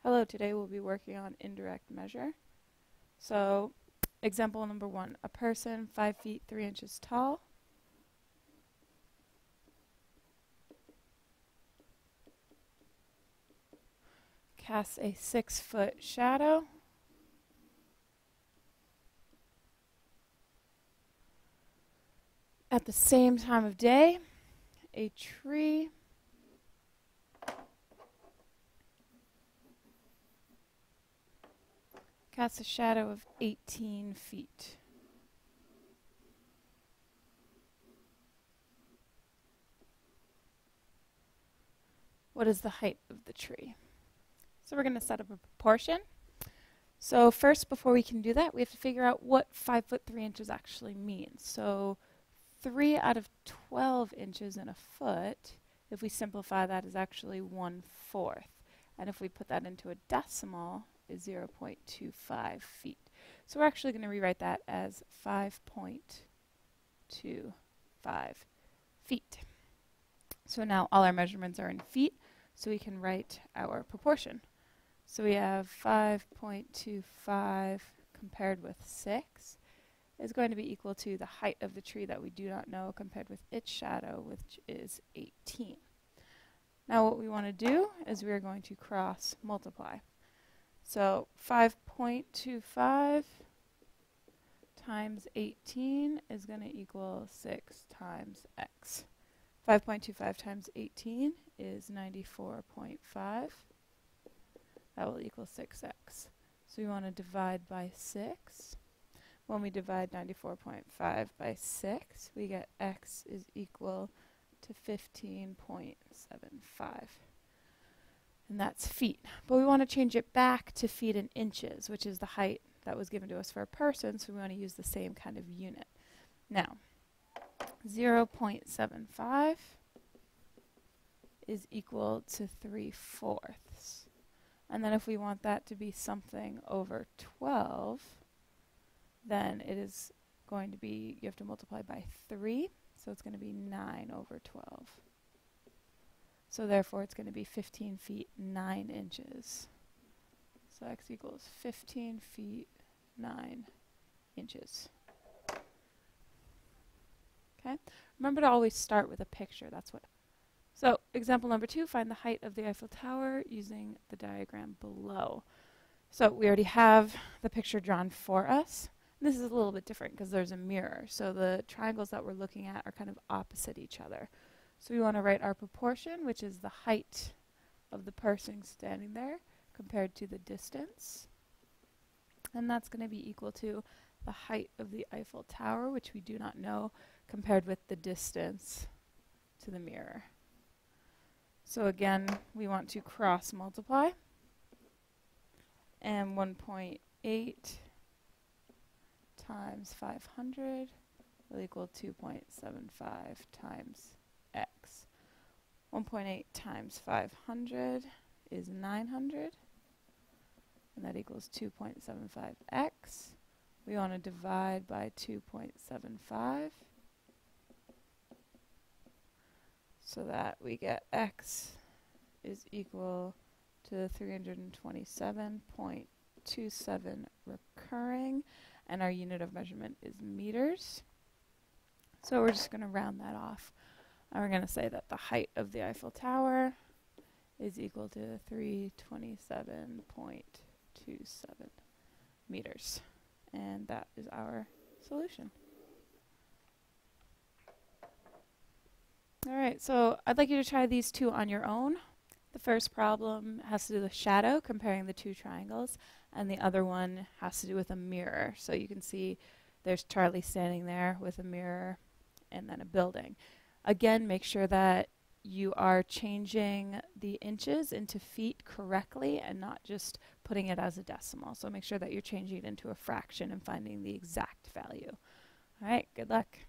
Hello, today we'll be working on indirect measure. So, example number 1, a person 5 feet 3 inches tall casts a 6-foot shadow at the same time of day. A tree casts a shadow of 18 feet. What is the height of the tree? So we're going to set up a proportion. So first, before we can do that, we have to figure out what 5 foot 3 inches actually means. So 3 out of 12 inches in a foot, if we simplify that, is actually 1/4. And if we put that into a decimal, is 0.25 feet. So we're actually going to rewrite that as 5.25 feet. So now all our measurements are in feet, so we can write our proportion. So we have 5.25 compared with 6 is going to be equal to the height of the tree that we do not know compared with its shadow, which is 18. Now what we want to do is we are going to cross multiply. So 5.25 times 18 is going to equal 6 times x. 5.25 times 18 is 94.5. That will equal 6x. So we want to divide by 6. When we divide 94.5 by 6, we get x is equal to 15.75. And that's feet. But we want to change it back to feet and inches, which is the height that was given to us for a person, so we want to use the same kind of unit. Now, 0.75 is equal to 3/4. And then if we want that to be something over 12, then it is going to be, you have to multiply by 3, so it's going to be 9/12. So therefore it's going to be 15 feet 9 inches. So x equals 15 feet 9 inches. Okay? Remember to always start with a picture. That's what. So example number 2, find the height of the Eiffel Tower using the diagram below. So we already have the picture drawn for us. This is a little bit different because there's a mirror. So the triangles that we're looking at are kind of opposite each other. So we want to write our proportion, which is the height of the person standing there compared to the distance. And that's going to be equal to the height of the Eiffel Tower, which we do not know, compared with the distance to the mirror. So again, we want to cross multiply. And 1.8 times 500 will equal 2.75 times x. 1.8 times 500 is 900, and that equals 2.75x. We want to divide by 2.75 so that we get x is equal to 327.27 recurring, and our unit of measurement is meters. So we're just going to round that off. And we're going to say that the height of the Eiffel Tower is equal to 327.27 meters. And that is our solution. All right, so I'd like you to try these two on your own. The first problem has to do with shadow, comparing the two triangles, and the other one has to do with a mirror. So you can see there's Charlie standing there with a mirror and then a building. Again, make sure that you are changing the inches into feet correctly and not just putting it as a decimal. So make sure that you're changing it into a fraction and finding the exact value. All right, good luck.